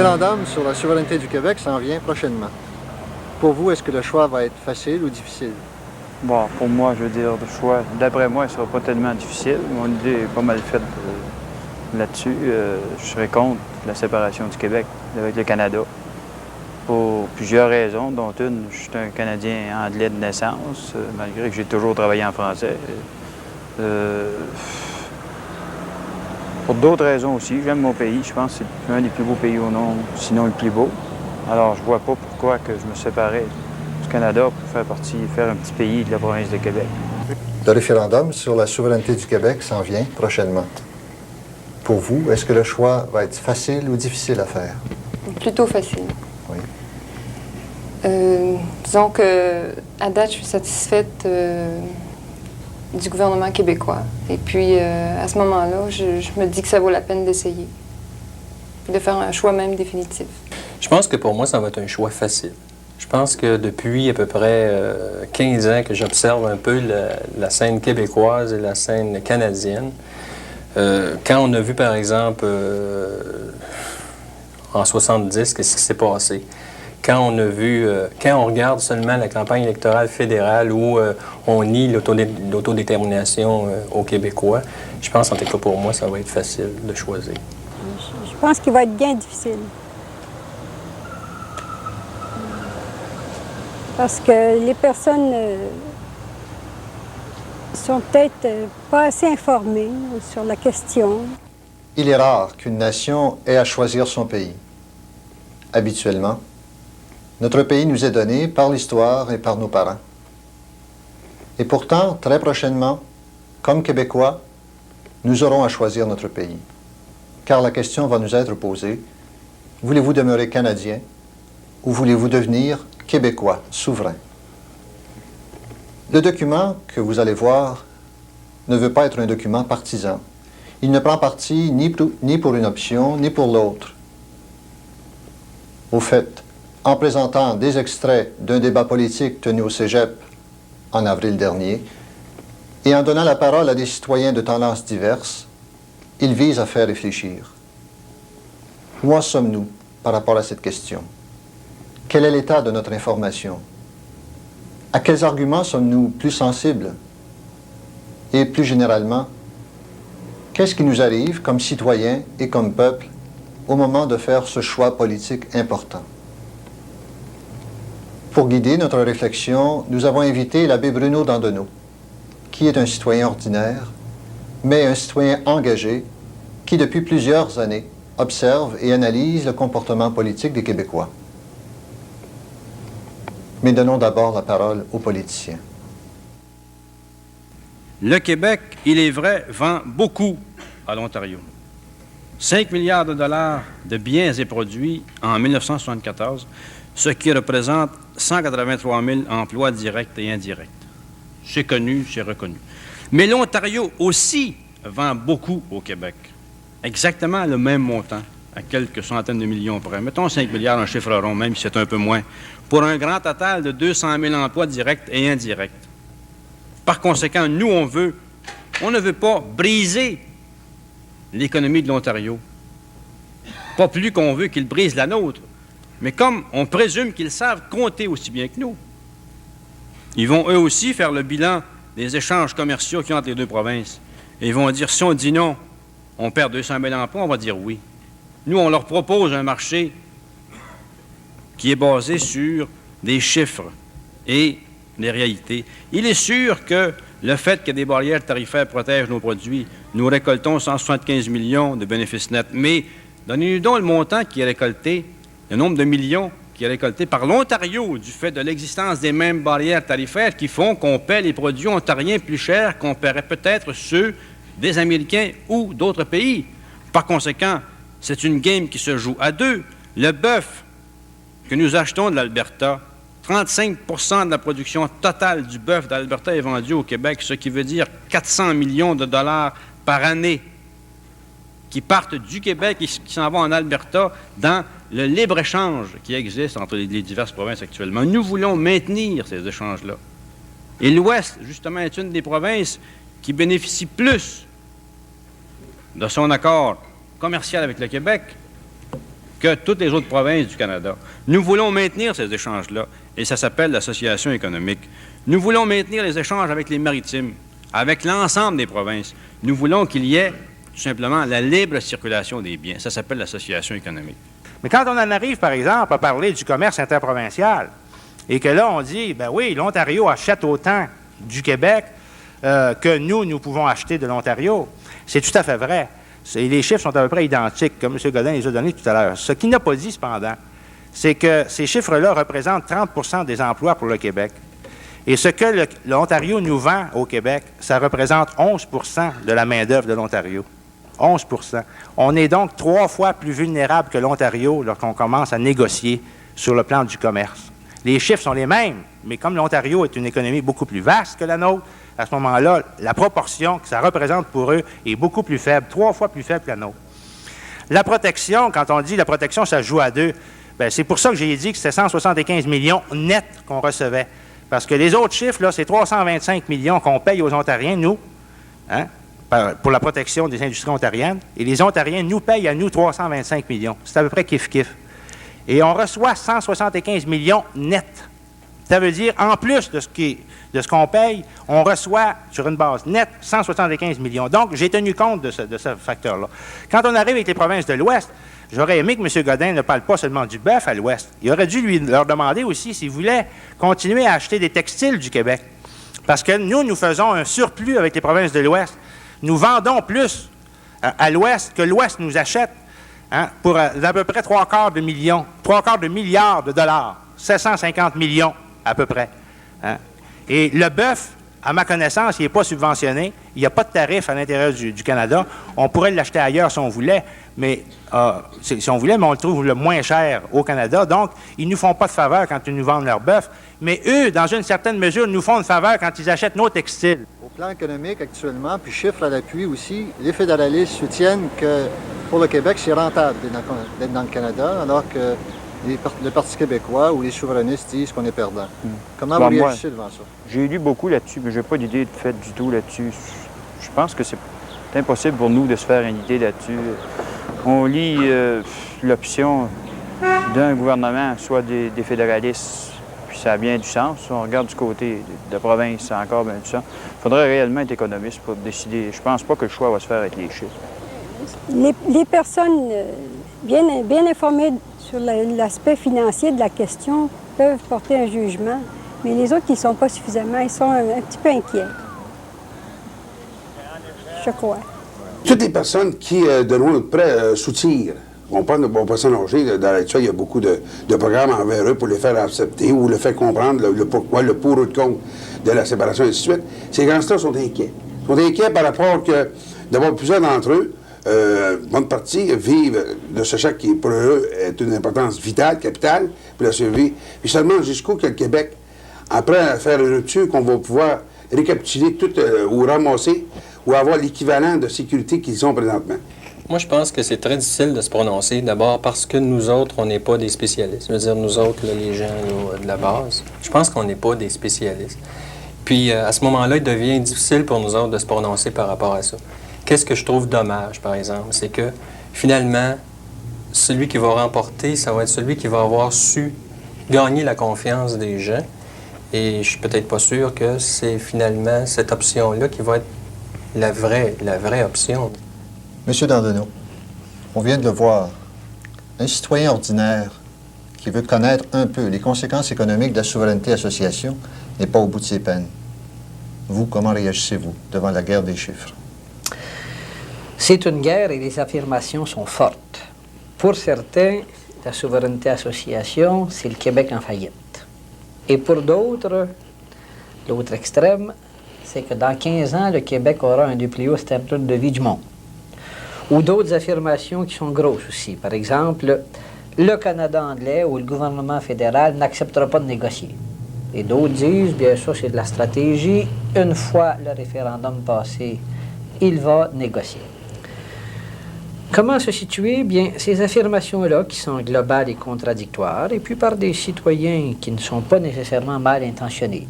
référendum sur la souveraineté du Québec s'en vient prochainement. Pour vous, est-ce que le choix va être facile ou difficile? Bon, pour moi, je veux dire, le choix, d'après moi, il ne sera pas tellement difficile. Mon idée est pas mal faite là-dessus. Je serais contre la séparation du Québec avec le Canada. Pour plusieurs raisons, dont une, je suis un Canadien anglais de naissance, malgré que j'ai toujours travaillé en français. Pour d'autres raisons aussi, j'aime mon pays. Je pense que c'est un des plus beaux pays au monde, sinon le plus beau. Alors, je vois pas pourquoi que je me séparais du Canada pour faire un petit pays de la province de Québec. Le référendum sur la souveraineté du Québec s'en vient prochainement. Pour vous, est-ce que le choix va être facile ou difficile à faire? Plutôt facile. Oui. Disons que, à date, je suis satisfaite du gouvernement québécois. Et puis, à ce moment-là, je me dis que ça vaut la peine d'essayer, de faire un choix même définitif. Je pense que pour moi, ça va être un choix facile. Je pense que depuis à peu près 15 ans que j'observe un peu la scène québécoise et la scène canadienne, quand on a vu, par exemple, en 70, qu'est-ce qui s'est passé? Quand on regarde seulement la campagne électorale fédérale où on nie l'autodétermination aux Québécois, je pense en tout cas pour moi, ça va être facile de choisir. Je pense qu'il va être bien difficile. Parce que les personnes sont peut-être pas assez informées sur la question. Il est rare qu'une nation ait à choisir son pays. Habituellement, notre pays nous est donné par l'histoire et par nos parents. Et pourtant, très prochainement, comme Québécois, nous aurons à choisir notre pays. Car la question va nous être posée, voulez-vous demeurer Canadien ou voulez-vous devenir Québécois, souverain? Le document que vous allez voir ne veut pas être un document partisan. Il ne prend parti ni pour une option, ni pour l'autre. Au fait, en présentant des extraits d'un débat politique tenu au Cégep en avril dernier, et en donnant la parole à des citoyens de tendances diverses, il vise à faire réfléchir. Où en sommes-nous par rapport à cette question? Quel est l'état de notre information? À quels arguments sommes-nous plus sensibles? Et plus généralement, qu'est-ce qui nous arrive comme citoyens et comme peuple au moment de faire ce choix politique important? Pour guider notre réflexion, nous avons invité l'abbé Bruno Dandonneau, qui est un citoyen ordinaire, mais un citoyen engagé qui, depuis plusieurs années, observe et analyse le comportement politique des Québécois. Mais donnons d'abord la parole aux politiciens. Le Québec, il est vrai, vend beaucoup à l'Ontario. 5 milliards de dollars de biens et produits en 1974, ce qui représente 183 000 emplois directs et indirects. C'est connu, c'est reconnu. Mais l'Ontario aussi vend beaucoup au Québec. Exactement le même montant, à quelques centaines de millions près. Mettons 5 milliards, un chiffre rond, même si c'est un peu moins, pour un grand total de 200 000 emplois directs et indirects. Par conséquent, nous, on ne veut pas briser l'économie de l'Ontario. Pas plus qu'on veut qu'ils brisent la nôtre. Mais comme on présume qu'ils savent compter aussi bien que nous, ils vont eux aussi faire le bilan des échanges commerciaux qu'il y a entre les deux provinces. Et ils vont dire, si on dit non, on perd 200 000 emplois, on va dire oui. Nous, on leur propose un marché qui est basé sur des chiffres et des réalités. Il est sûr que le fait que des barrières tarifaires protègent nos produits, nous récoltons 175 millions de bénéfices nets. Mais donnez-nous donc le montant qui est récolté, le nombre de millions qui est récolté par l'Ontario du fait de l'existence des mêmes barrières tarifaires qui font qu'on paie les produits ontariens plus chers qu'on paierait peut-être ceux des Américains ou d'autres pays. Par conséquent, c'est une game qui se joue à deux. Le bœuf que nous achetons de l'Alberta, 35 % de la production totale du bœuf d'Alberta est vendue au Québec, ce qui veut dire 400 millions de dollars par année qui partent du Québec et qui s'en vont en Alberta dans le libre-échange qui existe entre les diverses provinces actuellement. Nous voulons maintenir ces échanges-là. Et l'Ouest, justement, est une des provinces qui bénéficie plus de son accord commercial avec le Québec que toutes les autres provinces du Canada. Nous voulons maintenir ces échanges-là, et ça s'appelle l'association économique. Nous voulons maintenir les échanges avec les maritimes, avec l'ensemble des provinces. Nous voulons qu'il y ait tout simplement la libre circulation des biens. Ça s'appelle l'association économique. Mais quand on en arrive, par exemple, à parler du commerce interprovincial, et que là, on dit, ben oui, l'Ontario achète autant du Québec que nous pouvons acheter de l'Ontario, c'est tout à fait vrai. Les chiffres sont à peu près identiques, comme M. Godin les a donnés tout à l'heure. Ce qu'il n'a pas dit, cependant, c'est que ces chiffres-là représentent 30 des emplois pour le Québec. Et ce que l'Ontario nous vend au Québec, ça représente 11 de la main-d'œuvre de l'Ontario. 11 On est donc 3 fois plus vulnérable que l'Ontario lorsqu'on commence à négocier sur le plan du commerce. Les chiffres sont les mêmes, mais comme l'Ontario est une économie beaucoup plus vaste que la nôtre, à ce moment-là, la proportion que ça représente pour eux est beaucoup plus faible, 3 fois plus faible que la nôtre. La protection, quand on dit la protection, ça se joue à deux, bien, c'est pour ça que j'ai dit que c'était 175 millions net qu'on recevait. Parce que les autres chiffres, là, c'est 325 millions qu'on paye aux Ontariens, nous, hein, pour la protection des industries ontariennes, et les Ontariens nous payent à nous 325 millions. C'est à peu près kiff-kiff. Et on reçoit 175 millions net. Ça veut dire, en plus de ce qu'on paye, on reçoit, sur une base nette, 175 millions. Donc, j'ai tenu compte de ce facteur-là. Quand on arrive avec les provinces de l'Ouest, j'aurais aimé que M. Godin ne parle pas seulement du bœuf à l'Ouest. Il aurait dû leur demander aussi s'ils voulaient continuer à acheter des textiles du Québec. Parce que nous faisons un surplus avec les provinces de l'Ouest. Nous vendons plus à l'Ouest que l'Ouest nous achète. Hein, pour à peu près 3/4 de milliards de dollars, 750 millions à peu près. Hein. Et le bœuf, à ma connaissance, il n'est pas subventionné. Il n'y a pas de tarif à l'intérieur du Canada. On pourrait l'acheter ailleurs si on voulait, mais on le trouve le moins cher au Canada. Donc, ils ne nous font pas de faveur quand ils nous vendent leur bœuf. Mais eux, dans une certaine mesure, nous font une faveur quand ils achètent nos textiles. Au plan économique, actuellement, puis chiffres à l'appui aussi, les fédéralistes soutiennent que pour le Québec, c'est rentable d'être dans le Canada, alors que le Parti québécois ou les souverainistes disent qu'on est perdant. Comment vous réagissez devant ça? J'ai lu beaucoup là-dessus, mais je n'ai pas d'idée de fait du tout là-dessus. Je pense que c'est impossible pour nous de se faire une idée là-dessus. On lit l'option d'un gouvernement, soit des fédéralistes, puis ça a bien du sens. Si on regarde du côté de la province, ça a encore bien du sens. Il faudrait réellement être économiste pour décider. Je pense pas que le choix va se faire avec les chiffres. Les personnes bien informées sur l'aspect financier de la question peuvent porter un jugement, mais les autres qui ne sont pas suffisamment, ils sont un petit peu inquiets. Je crois. Toutes les personnes qui, de loin ou de près, soutirent, on parle de bonnes personnes âgées, dans l'actuel, il y a beaucoup de programmes envers eux pour les faire accepter ou les faire comprendre le pourquoi, le pour ou le contre de la séparation, et ainsi de suite. Ces gens-là sont inquiets. Ils sont inquiets par rapport que, d'abord, plusieurs d'entre eux, bonne partie, vivent de ce chèque qui, pour eux, est une importance vitale, capitale, pour la survie. Puis seulement jusqu'où que le Québec, après faire une rupture, qu'on va pouvoir récapituler tout ou ramasser ou avoir l'équivalent de sécurité qu'ils ont présentement. Moi, je pense que c'est très difficile de se prononcer, d'abord parce que nous autres, on n'est pas des spécialistes. Je veux dire, nous autres, là, les gens là, de la base, je pense qu'on n'est pas des spécialistes. Puis, à ce moment-là, il devient difficile pour nous autres de se prononcer par rapport à ça. Qu'est-ce que je trouve dommage, par exemple, c'est que, finalement, celui qui va remporter, ça va être celui qui va avoir su gagner la confiance des gens. Et je suis peut-être pas sûr que c'est finalement cette option-là qui va être la vraie option. Monsieur Dandonneau, on vient de le voir. Un citoyen ordinaire qui veut connaître un peu les conséquences économiques de la souveraineté association n'est pas au bout de ses peines. Vous, comment réagissez-vous devant la guerre des chiffres? C'est une guerre et les affirmations sont fortes. Pour certains, la souveraineté association, c'est le Québec en faillite. Et pour d'autres, l'autre extrême, c'est que dans 15 ans, le Québec aura un des plus hauts standards de vie du monde. Ou d'autres affirmations qui sont grosses aussi. Par exemple, le Canada anglais ou le gouvernement fédéral n'acceptera pas de négocier. Et d'autres disent, bien sûr, c'est de la stratégie. Une fois le référendum passé, il va négocier. Comment se situer? Bien, ces affirmations-là, qui sont globales et contradictoires, et puis par des citoyens qui ne sont pas nécessairement mal intentionnés,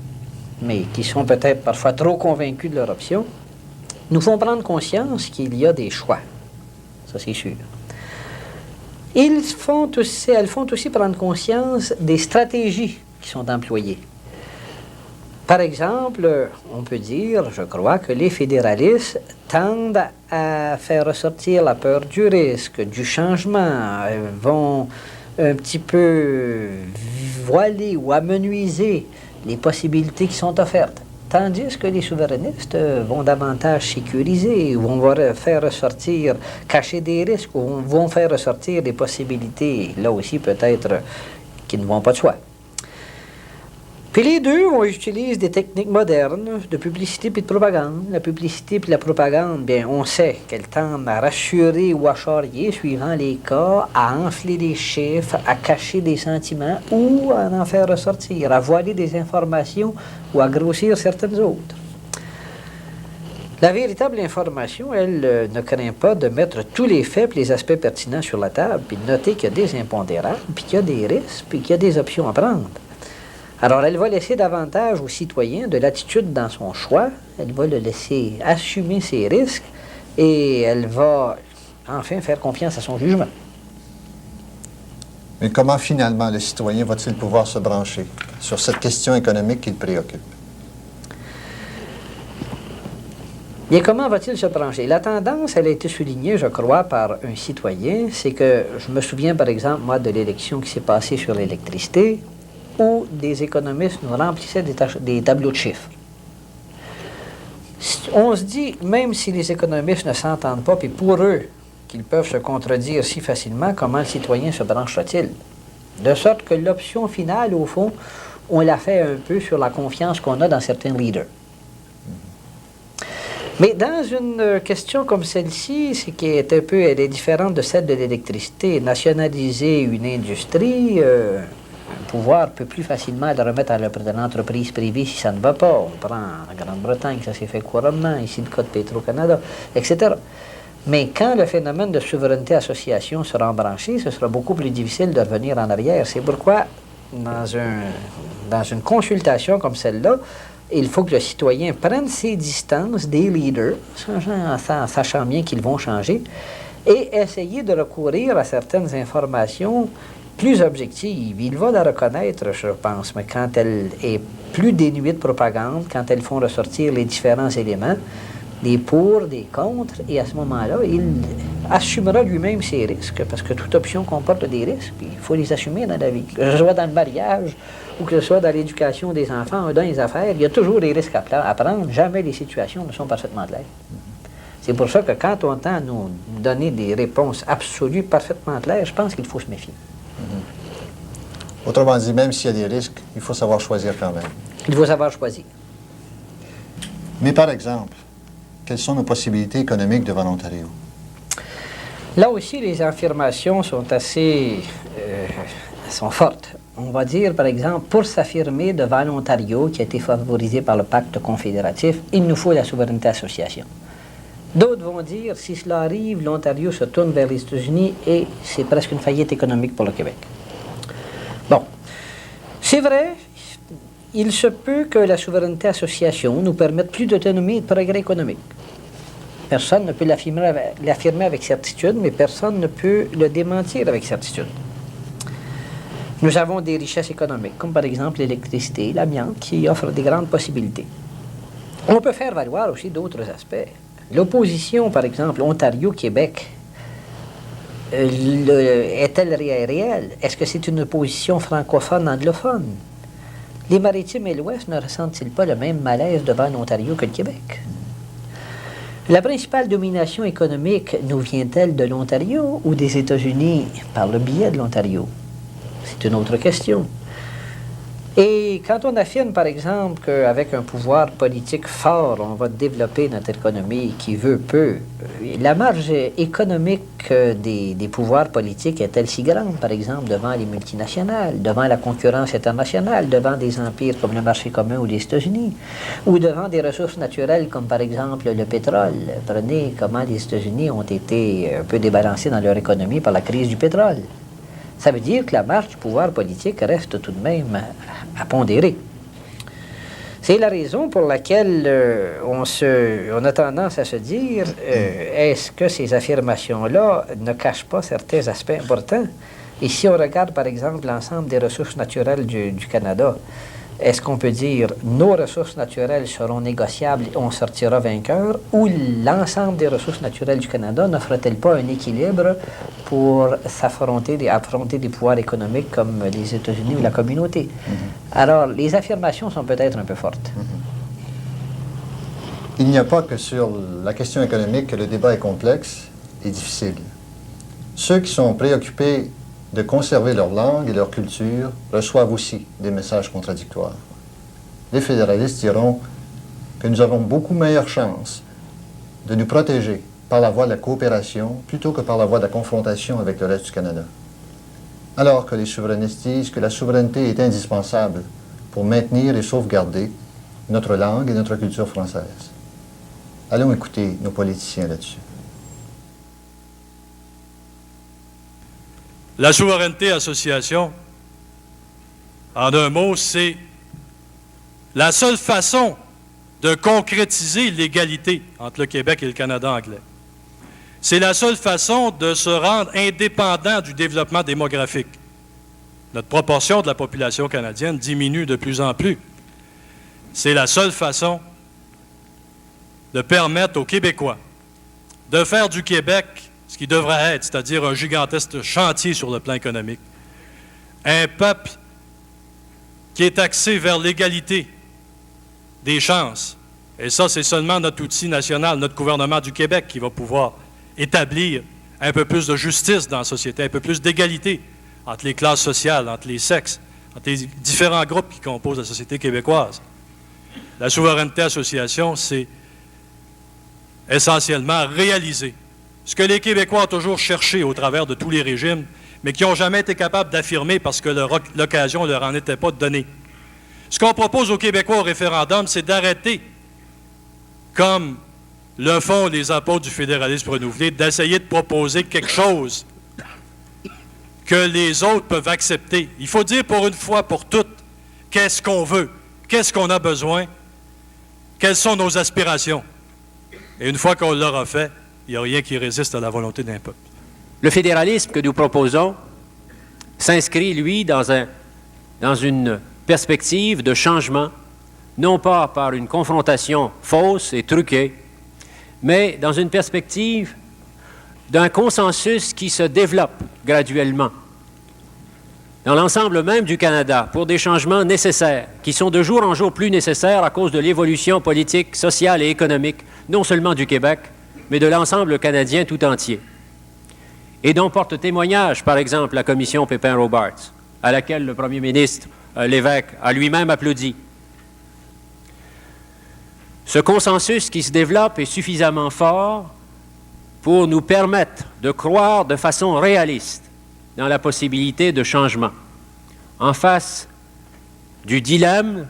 mais qui sont peut-être parfois trop convaincus de leur option, nous font prendre conscience qu'il y a des choix. Ça, c'est sûr. elles font aussi prendre conscience des stratégies qui sont employées. Par exemple, on peut dire, je crois, que les fédéralistes tendent à faire ressortir la peur du risque, du changement, vont un petit peu voiler ou amenuiser les possibilités qui sont offertes. Tandis que les souverainistes vont davantage sécuriser, vont faire ressortir, cacher des risques, ou vont faire ressortir des possibilités, là aussi peut-être, qui ne vont pas de soi. Puis les deux, on utilise des techniques modernes de publicité et de propagande. La publicité et la propagande, bien, on sait qu'elles tendent à rassurer ou à charrier, suivant les cas, à enfler des chiffres, à cacher des sentiments ou à en faire ressortir, à voiler des informations ou à grossir certaines autres. La véritable information, elle, ne craint pas de mettre tous les faits et les aspects pertinents sur la table, puis de noter qu'il y a des impondérables, puis qu'il y a des risques, puis qu'il y a des options à prendre. Alors, elle va laisser davantage aux citoyens de latitude dans son choix, elle va le laisser assumer ses risques et elle va enfin faire confiance à son jugement. Mais comment finalement le citoyen va-t-il pouvoir se brancher sur cette question économique qui le préoccupe? Bien, comment va-t-il se brancher? La tendance, elle a été soulignée, je crois, par un citoyen, c'est que, je me souviens par exemple, moi, de l'élection qui s'est passée sur l'électricité, où des économistes nous remplissaient des tableaux de chiffres. On se dit, même si les économistes ne s'entendent pas, puis pour eux, qu'ils peuvent se contredire si facilement, comment le citoyen se branchera-t-il? De sorte que l'option finale, au fond, on l'a fait un peu sur la confiance qu'on a dans certains leaders. Mais dans une question comme celle-ci, elle est différente de celle de l'électricité. Nationaliser une industrie, le pouvoir peut plus facilement le remettre à l'entreprise privée si ça ne va pas. On prend la Grande-Bretagne, ça s'est fait couramment, ici le cas de Petro-Canada, etc. Mais quand le phénomène de souveraineté association sera embranché, ce sera beaucoup plus difficile de revenir en arrière. C'est pourquoi, dans une consultation comme celle-là, il faut que le citoyen prenne ses distances des leaders, en sachant bien qu'ils vont changer, et essayer de recourir à certaines informations plus objectives. Il va la reconnaître, je pense, mais quand elle est plus dénuée de propagande, quand elles font ressortir les différents éléments, des pour, des contre, et à ce moment-là, il assumera lui-même ses risques, parce que toute option comporte des risques, puis il faut les assumer dans la vie. Que ce soit dans le mariage, ou que ce soit dans l'éducation des enfants, ou dans les affaires, il y a toujours des risques à prendre. Jamais les situations ne sont parfaitement claires. C'est pour ça que quand on tend à nous donner des réponses absolues, parfaitement claires, je pense qu'il faut se méfier. Autrement dit, même s'il y a des risques, il faut savoir choisir quand même. Il faut savoir choisir. Mais par exemple, quelles sont nos possibilités économiques devant l'Ontario? Là aussi, les affirmations sont sont fortes. On va dire, par exemple, pour s'affirmer devant l'Ontario, qui a été favorisé par le pacte confédératif, il nous faut la souveraineté association. D'autres vont dire, si cela arrive, l'Ontario se tourne vers les États-Unis et c'est presque une faillite économique pour le Québec. Bon, c'est vrai, il se peut que la souveraineté association nous permette plus d'autonomie et de progrès économique. Personne ne peut l'affirmer avec certitude, mais personne ne peut le démentir avec certitude. Nous avons des richesses économiques, comme par exemple l'électricité, l'amiante, qui offrent des grandes possibilités. On peut faire valoir aussi d'autres aspects. L'opposition, par exemple, Ontario-Québec, est-elle réelle? Est-ce que c'est une opposition francophone-anglophone? Les Maritimes et l'Ouest ne ressentent-ils pas le même malaise devant l'Ontario que le Québec? La principale domination économique nous vient-elle de l'Ontario ou des États-Unis par le biais de l'Ontario? C'est une autre question. Et quand on affirme, par exemple, qu'avec un pouvoir politique fort, on va développer notre économie qui veut peu, la marge économique des pouvoirs politiques est-elle si grande, par exemple, devant les multinationales, devant la concurrence internationale, devant des empires comme le marché commun ou les États-Unis, ou devant des ressources naturelles comme, par exemple, le pétrole? Prenez comment les États-Unis ont été un peu débalancés dans leur économie par la crise du pétrole. Ça veut dire que la marge du pouvoir politique reste tout de même à pondérer. C'est la raison pour laquelle on a tendance à se dire, est-ce que ces affirmations-là ne cachent pas certains aspects importants? Et si on regarde, par exemple, l'ensemble des ressources naturelles du Canada, est-ce qu'on peut dire nos ressources naturelles seront négociables et on sortira vainqueur, ou l'ensemble des ressources naturelles du Canada n'offre-t-elle pas un équilibre pour affronter des pouvoirs économiques comme les États-Unis ou la communauté? Alors, les affirmations sont peut-être un peu fortes. Il n'y a pas que sur la question économique que le débat est complexe et difficile. Ceux qui sont préoccupés de conserver leur langue et leur culture reçoivent aussi des messages contradictoires. Les fédéralistes diront que nous avons beaucoup meilleure chance de nous protéger par la voie de la coopération plutôt que par la voie de la confrontation avec le reste du Canada. Alors que les souverainistes disent que la souveraineté est indispensable pour maintenir et sauvegarder notre langue et notre culture française. Allons écouter nos politiciens là-dessus. La souveraineté association, en un mot, c'est la seule façon de concrétiser l'égalité entre le Québec et le Canada anglais. C'est la seule façon de se rendre indépendant du développement démographique. Notre proportion de la population canadienne diminue de plus en plus. C'est la seule façon de permettre aux Québécois de faire du Québec ce qui devrait être, c'est-à-dire un gigantesque chantier sur le plan économique. Un peuple qui est axé vers l'égalité des chances. Et ça, c'est seulement notre outil national, notre gouvernement du Québec qui va pouvoir établir un peu plus de justice dans la société, un peu plus d'égalité entre les classes sociales, entre les sexes, entre les différents groupes qui composent la société québécoise. La souveraineté association, c'est essentiellement réaliser ce que les Québécois ont toujours cherché au travers de tous les régimes, mais qui n'ont jamais été capables d'affirmer parce que l'occasion ne leur en était pas donnée. Ce qu'on propose aux Québécois au référendum, c'est d'arrêter, comme le font les apôtres du fédéralisme renouvelé, d'essayer de proposer quelque chose que les autres peuvent accepter. Il faut dire pour une fois pour toutes qu'est-ce qu'on veut, qu'est-ce qu'on a besoin, quelles sont nos aspirations. Et une fois qu'on l'aura fait, il n'y a rien qui résiste à la volonté d'un peuple. Le fédéralisme que nous proposons s'inscrit, lui, dans une perspective de changement, non pas par une confrontation fausse et truquée, mais dans une perspective d'un consensus qui se développe graduellement dans l'ensemble même du Canada pour des changements nécessaires, qui sont de jour en jour plus nécessaires à cause de l'évolution politique, sociale et économique, non seulement du Québec, mais de l'ensemble canadien tout entier. Et dont porte témoignage, par exemple, la commission Pépin-Robarts, à laquelle le premier ministre Lévesque a lui-même applaudi. Ce consensus qui se développe est suffisamment fort pour nous permettre de croire de façon réaliste dans la possibilité de changement, en face du dilemme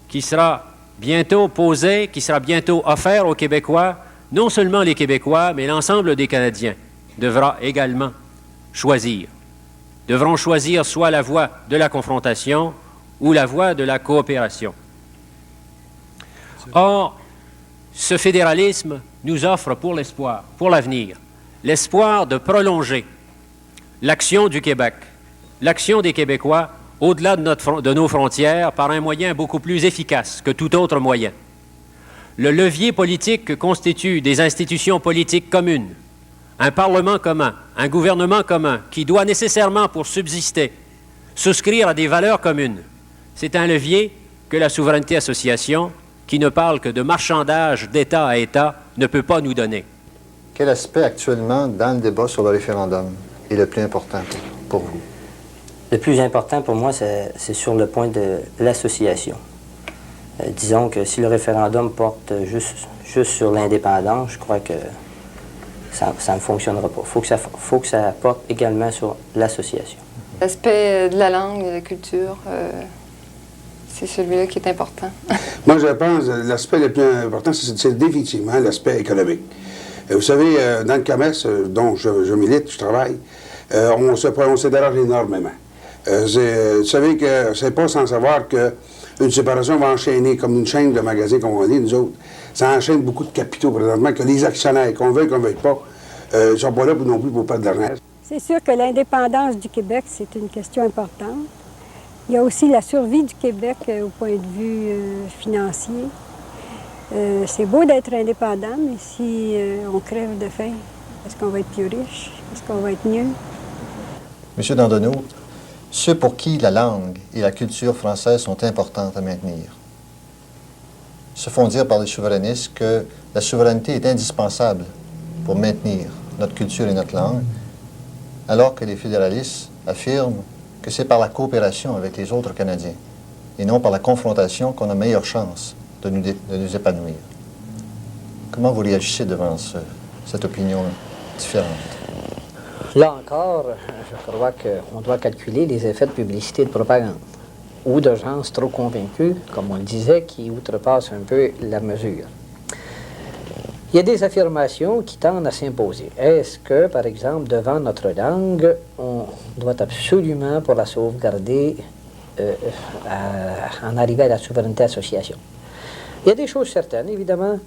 qui sera bientôt posé, qui sera bientôt offert aux Québécois. Non seulement les Québécois, mais l'ensemble des Canadiens devra également choisir. Devront choisir soit la voie de la confrontation ou la voie de la coopération. Or, ce fédéralisme nous offre pour l'espoir, pour l'avenir, l'espoir de prolonger l'action du Québec, l'action des Québécois au-delà de nos frontières par un moyen beaucoup plus efficace que tout autre moyen. Le levier politique que constituent des institutions politiques communes, un Parlement commun, un gouvernement commun, qui doit nécessairement, pour subsister, souscrire à des valeurs communes, c'est un levier que la souveraineté association, qui ne parle que de marchandage d'État à État, ne peut pas nous donner. Quel aspect actuellement, dans le débat sur le référendum, est le plus important pour vous? Le plus important pour moi, c'est sur le point de l'association. Disons que si le référendum porte juste sur l'indépendance, je crois que ça ne fonctionnera pas. Faut que ça porte également sur l'association. L'aspect de la langue, de la culture, c'est celui-là qui est important. Moi, je pense que l'aspect le plus important, c'est définitivement l'aspect économique. Vous savez, dans le commerce dont je milite, je travaille, on se dérange énormément. Vous savez que c'est pas sans savoir qu'une séparation va enchaîner comme une chaîne de magasins, comme on dit, nous autres. Ça enchaîne beaucoup de capitaux présentement, que les actionnaires, qu'on veuille pas, ne sont pas là non plus pour perdre de l'argent. C'est sûr que l'indépendance du Québec, c'est une question importante. Il y a aussi la survie du Québec au point de vue financier. C'est beau d'être indépendant, mais si on crève de faim, est-ce qu'on va être plus riche? Est-ce qu'on va être mieux? Monsieur Dandonneau, ceux pour qui la langue et la culture française sont importantes à maintenir se font dire par les souverainistes que la souveraineté est indispensable pour maintenir notre culture et notre langue, alors que les fédéralistes affirment que c'est par la coopération avec les autres Canadiens et non par la confrontation qu'on a meilleure chance de nous épanouir. Comment vous réagissez devant cette opinion différente? Là encore, je crois qu'on doit calculer les effets de publicité et de propagande, ou de gens trop convaincus, comme on le disait, qui outrepassent un peu la mesure. Il y a des affirmations qui tendent à s'imposer. Est-ce que, par exemple, devant notre langue, on doit absolument, pour la sauvegarder, en arriver à la souveraineté association? Il y a des choses certaines, évidemment.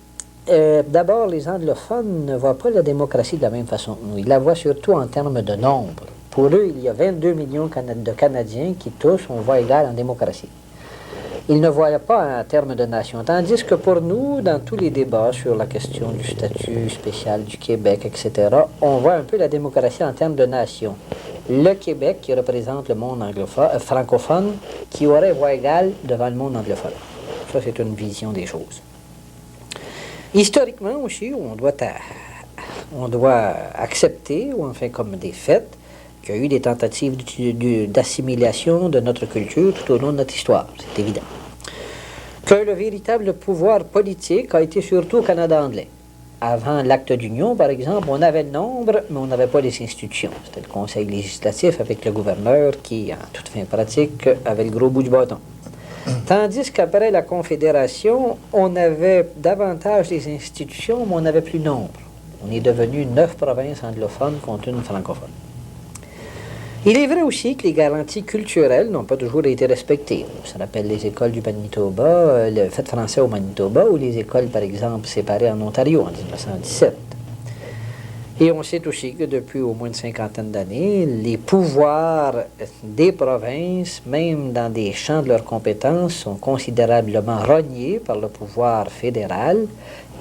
D'abord, les anglophones ne voient pas la démocratie de la même façon que nous. Ils la voient surtout en termes de nombre. Pour eux, il y a 22 millions de Canadiens qui tous ont voix égale en démocratie. Ils ne voient pas en termes de nation. Tandis que pour nous, dans tous les débats sur la question du statut spécial du Québec, etc., on voit un peu la démocratie en termes de nation. Le Québec, qui représente le monde francophone, qui aurait voix égale devant le monde anglophone. Ça, c'est une vision des choses. Historiquement aussi, on doit accepter, ou enfin comme des faits, qu'il y a eu des tentatives d'assimilation de notre culture tout au long de notre histoire, c'est évident. Que le véritable pouvoir politique a été surtout au Canada anglais. Avant l'acte d'union, par exemple, on avait le nombre, mais on n'avait pas les institutions. C'était le conseil législatif avec le gouverneur qui, en toute fin pratique, avait le gros bout du bâton. Tandis qu'après la Confédération, on avait davantage des institutions, mais on n'avait plus de nombre. On est devenu 9 provinces anglophones contre une francophone. Il est vrai aussi que les garanties culturelles n'ont pas toujours été respectées. Ça rappelle les écoles du Manitoba, le fait français au Manitoba, ou les écoles, par exemple, séparées en Ontario en 1917. Et on sait aussi que depuis au moins une cinquantaine d'années, les pouvoirs des provinces, même dans des champs de leurs compétences, sont considérablement rognés par le pouvoir fédéral,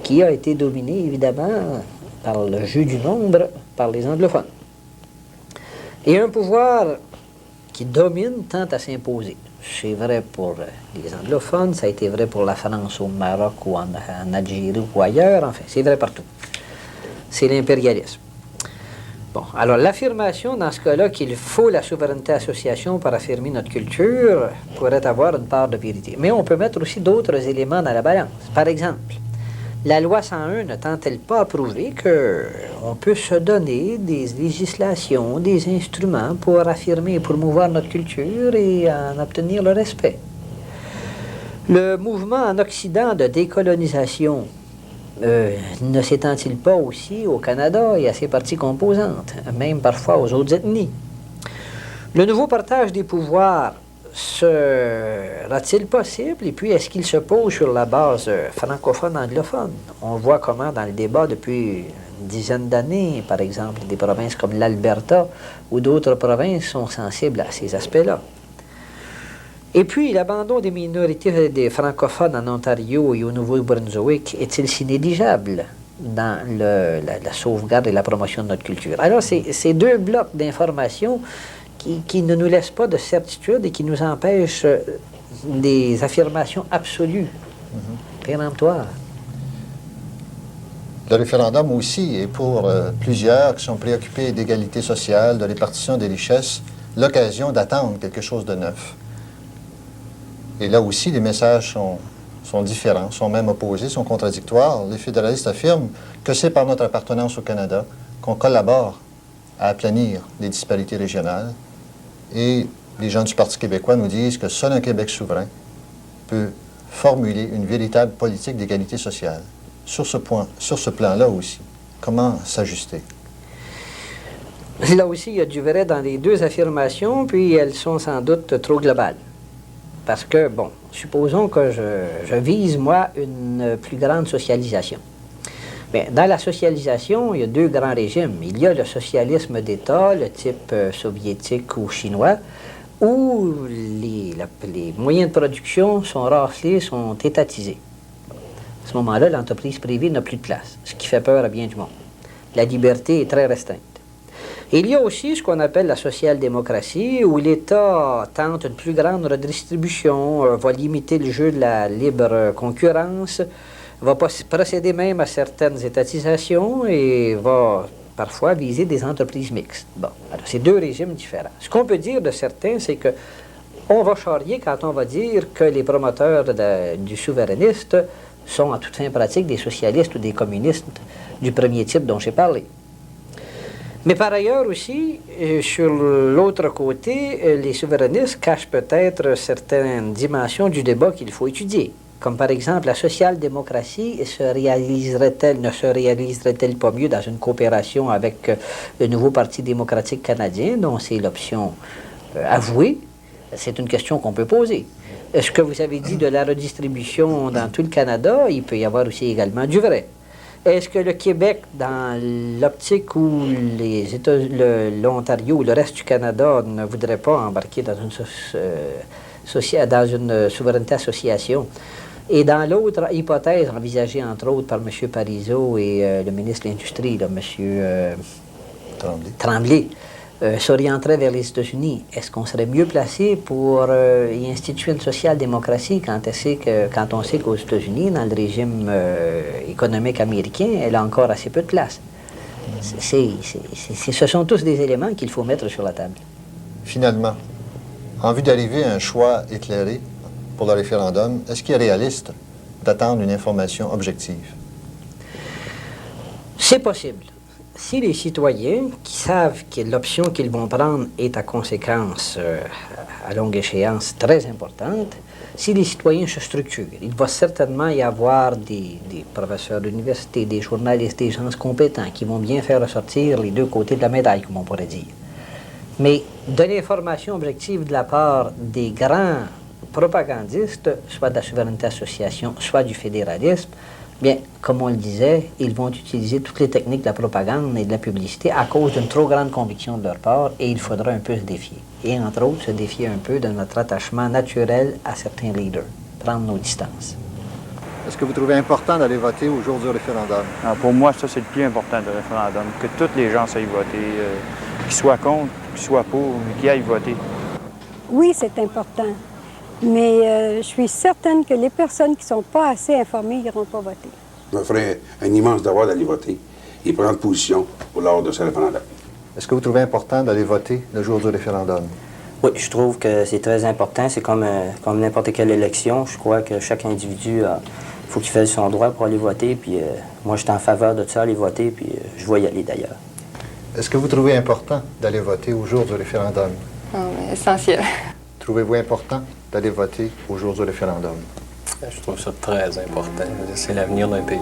qui a été dominé, évidemment, par le jeu du nombre, par les anglophones. Et un pouvoir qui domine tend à s'imposer. C'est vrai pour les anglophones, ça a été vrai pour la France au Maroc ou en Algérie ou ailleurs, enfin, c'est vrai partout. C'est l'impérialisme. Bon, alors l'affirmation dans ce cas-là qu'il faut la souveraineté association pour affirmer notre culture pourrait avoir une part de vérité. Mais on peut mettre aussi d'autres éléments dans la balance. Par exemple, la loi 101 ne tend-elle pas à prouver qu'on peut se donner des législations, des instruments pour affirmer et promouvoir notre culture et en obtenir le respect? Le mouvement en Occident de décolonisation ne s'étend-il pas aussi au Canada et à ses parties composantes, même parfois aux autres ethnies? Le nouveau partage des pouvoirs sera-t-il possible? Et puis, est-ce qu'il se pose sur la base francophone-anglophone? On voit comment, dans le débat depuis une dizaine d'années, par exemple, des provinces comme l'Alberta ou d'autres provinces sont sensibles à ces aspects-là. Et puis, l'abandon des minorités des francophones en Ontario et au Nouveau-Brunswick est-il si négligeable dans la sauvegarde et la promotion de notre culture? Alors, c'est deux blocs d'informations qui ne nous laissent pas de certitude et qui nous empêchent des affirmations absolues, péremptoires. Le référendum aussi est pour plusieurs qui sont préoccupés d'égalité sociale, de répartition des richesses, l'occasion d'attendre quelque chose de neuf. Et là aussi, les messages sont différents, sont même opposés, sont contradictoires. Les fédéralistes affirment que c'est par notre appartenance au Canada qu'on collabore à aplanir les disparités régionales. Et les gens du Parti québécois nous disent que seul un Québec souverain peut formuler une véritable politique d'égalité sociale. Sur ce plan-là aussi, comment s'ajuster? Là aussi, il y a du vrai dans les deux affirmations, puis elles sont sans doute trop globales. Parce que, bon, supposons que je vise, moi, une plus grande socialisation. Bien, dans la socialisation, il y a deux grands régimes. Il y a le socialisme d'État, le type soviétique ou chinois, où les moyens de production sont raflés, sont étatisés. À ce moment-là, l'entreprise privée n'a plus de place, ce qui fait peur à bien du monde. La liberté est très restreinte. Et il y a aussi ce qu'on appelle la social-démocratie, où l'État tente une plus grande redistribution, va limiter le jeu de la libre concurrence, va procéder même à certaines étatisations et va parfois viser des entreprises mixtes. Bon, alors c'est deux régimes différents. Ce qu'on peut dire de certains, c'est que on va charrier quand on va dire que les promoteurs du souverainiste sont en toute fin pratique des socialistes ou des communistes du premier type dont j'ai parlé. Mais par ailleurs aussi, sur l'autre côté, les souverainistes cachent peut-être certaines dimensions du débat qu'il faut étudier. Comme par exemple, la social-démocratie ne se réaliserait-elle pas mieux dans une coopération avec le nouveau Parti démocratique canadien, dont c'est l'option avouée? C'est une question qu'on peut poser. Ce que vous avez dit de la redistribution dans tout le Canada, il peut y avoir aussi également du vrai. Est-ce que le Québec, dans l'optique où l'Ontario ou le reste du Canada ne voudrait pas embarquer dans une souveraineté association, et dans l'autre hypothèse envisagée entre autres par M. Parizeau et le ministre de l'Industrie, M. Tremblay, s'orienterait vers les États-Unis, est-ce qu'on serait mieux placé pour y instituer une social-démocratie quand on sait qu'aux États-Unis, dans le régime économique américain, elle a encore assez peu de place? Ce sont tous des éléments qu'il faut mettre sur la table. Finalement, en vue d'arriver à un choix éclairé pour le référendum, est-ce qu'il est réaliste d'attendre une information objective? C'est possible. Si les citoyens qui savent que l'option qu'ils vont prendre est à conséquence à longue échéance très importante, si les citoyens se structurent, il va certainement y avoir des professeurs d'université, des journalistes, des gens compétents qui vont bien faire ressortir les deux côtés de la médaille, comme on pourrait dire. Mais de l'information objective de la part des grands propagandistes, soit de la souveraineté association, soit du fédéralisme, bien, comme on le disait, ils vont utiliser toutes les techniques de la propagande et de la publicité à cause d'une trop grande conviction de leur part, et il faudra un peu se défier. Et entre autres, se défier un peu de notre attachement naturel à certains leaders, prendre nos distances. Est-ce que vous trouvez important d'aller voter au jour du référendum? Alors pour moi, ça, c'est le plus important du référendum, que tous les gens aillent voter, qu'ils soient contre, qu'ils soient pour, mais qu'ils aillent voter. Oui, c'est important. Mais je suis certaine que les personnes qui ne sont pas assez informées n'iront pas voter. Ça me ferait un immense devoir d'aller voter et prendre position lors de ce référendum. Est-ce que vous trouvez important d'aller voter le jour du référendum? Oui, je trouve que c'est très important. C'est comme n'importe quelle élection. Je crois que chaque individu, faut qu'il fasse son droit pour aller voter. Puis moi, je suis en faveur de ça, aller voter, puis je vais y aller d'ailleurs. Est-ce que vous trouvez important d'aller voter au jour du référendum? Oh, essentiel. Trouvez-vous important d'aller voter au jour du référendum? Je trouve ça très important. C'est l'avenir d'un pays.